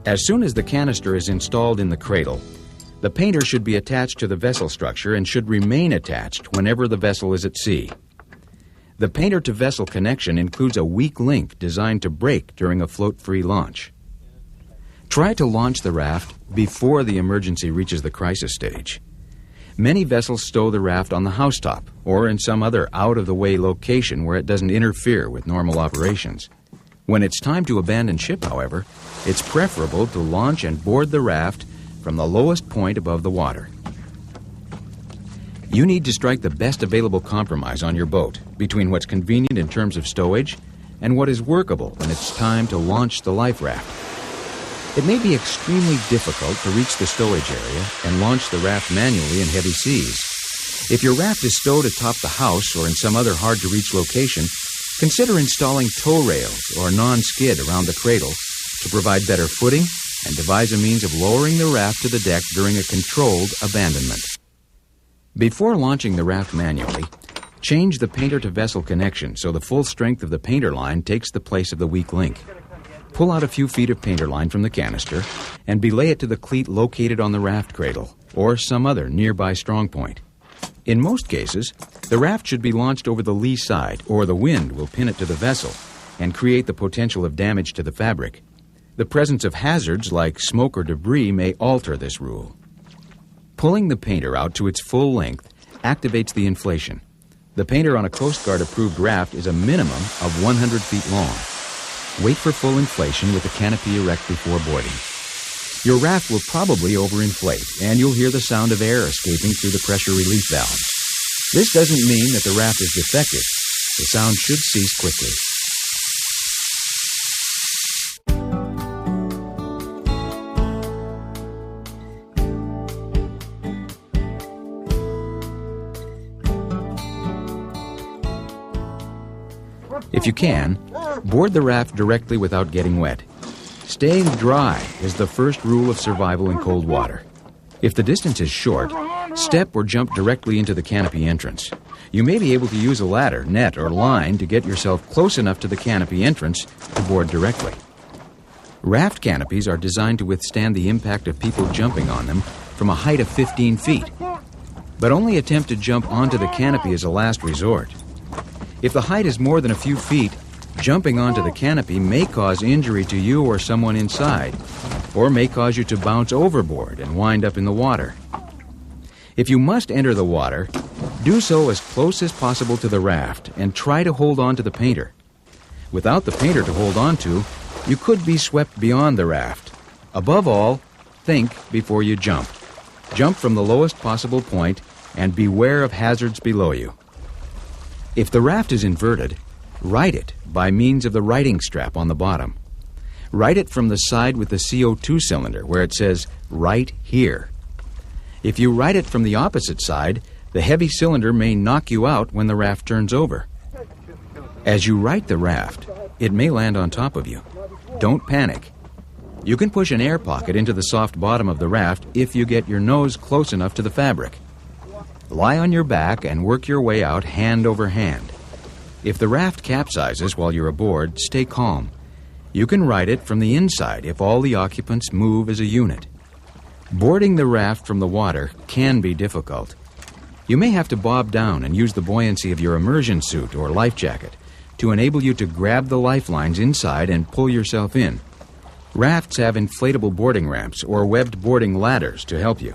As soon as the canister is installed in the cradle, the painter should be attached to the vessel structure and should remain attached whenever the vessel is at sea. The painter-to-vessel connection includes a weak link designed to break during a float-free launch. Try to launch the raft before the emergency reaches the crisis stage. Many vessels stow the raft on the housetop or in some other out-of-the-way location where it doesn't interfere with normal operations. When it's time to abandon ship, however, it's preferable to launch and board the raft from the lowest point above the water. You need to strike the best available compromise on your boat between what's convenient in terms of stowage and what is workable when it's time to launch the life raft. It may be extremely difficult to reach the stowage area and launch the raft manually in heavy seas. If your raft is stowed atop the house or in some other hard-to-reach location, consider installing tow rails or non-skid around the cradle to provide better footing and devise a means of lowering the raft to the deck during a controlled abandonment. Before launching the raft manually, change the painter-to-vessel connection so the full strength of the painter line takes the place of the weak link. Pull out a few feet of painter line from the canister and belay it to the cleat located on the raft cradle or some other nearby strong point. In most cases, the raft should be launched over the lee side or the wind will pin it to the vessel and create the potential of damage to the fabric. The presence of hazards like smoke or debris may alter this rule. Pulling the painter out to its full length activates the inflation. The painter on a Coast Guard approved raft is a minimum of 100 feet long. Wait for full inflation with the canopy erect before boarding. Your raft will probably overinflate, and you'll hear the sound of air escaping through the pressure relief valves. This doesn't mean that the raft is defective. The sound should cease quickly. If you can, board the raft directly without getting wet. Staying dry is the first rule of survival in cold water. If the distance is short, step or jump directly into the canopy entrance. You may be able to use a ladder, net, or line to get yourself close enough to the canopy entrance to board directly. Raft canopies are designed to withstand the impact of people jumping on them from a height of 15 feet. But only attempt to jump onto the canopy as a last resort. If the height is more than a few feet, jumping onto the canopy may cause injury to you or someone inside, or may cause you to bounce overboard and wind up in the water. If you must enter the water, do so as close as possible to the raft and try to hold on to the painter. Without the painter to hold on to, you could be swept beyond the raft. Above all, think before you jump. Jump from the lowest possible point and beware of hazards below you. If the raft is inverted, right it by means of the righting strap on the bottom. Right it from the side with the CO2 cylinder where it says, "Right here." If you right it from the opposite side, the heavy cylinder may knock you out when the raft turns over. As you right the raft, it may land on top of you. Don't panic. You can push an air pocket into the soft bottom of the raft if you get your nose close enough to the fabric. Lie on your back and work your way out hand over hand. If the raft capsizes while you're aboard, stay calm. You can right it from the inside if all the occupants move as a unit. Boarding the raft from the water can be difficult. You may have to bob down and use the buoyancy of your immersion suit or life jacket to enable you to grab the lifelines inside and pull yourself in. Rafts have inflatable boarding ramps or webbed boarding ladders to help you.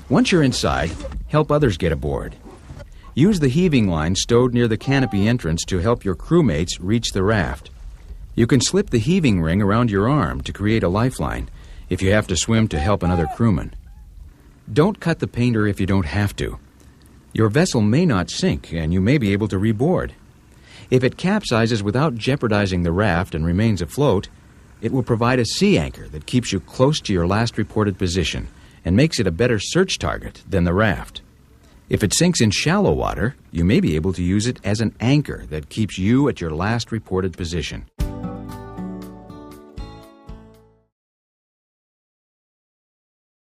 Once you're inside, help others get aboard. Use the heaving line stowed near the canopy entrance to help your crewmates reach the raft. You can slip the heaving ring around your arm to create a lifeline if you have to swim to help another crewman. Don't cut the painter if you don't have to. Your vessel may not sink and you may be able to reboard. If it capsizes without jeopardizing the raft and remains afloat, it will provide a sea anchor that keeps you close to your last reported position and makes it a better search target than the raft. If it sinks in shallow water, you may be able to use it as an anchor that keeps you at your last reported position.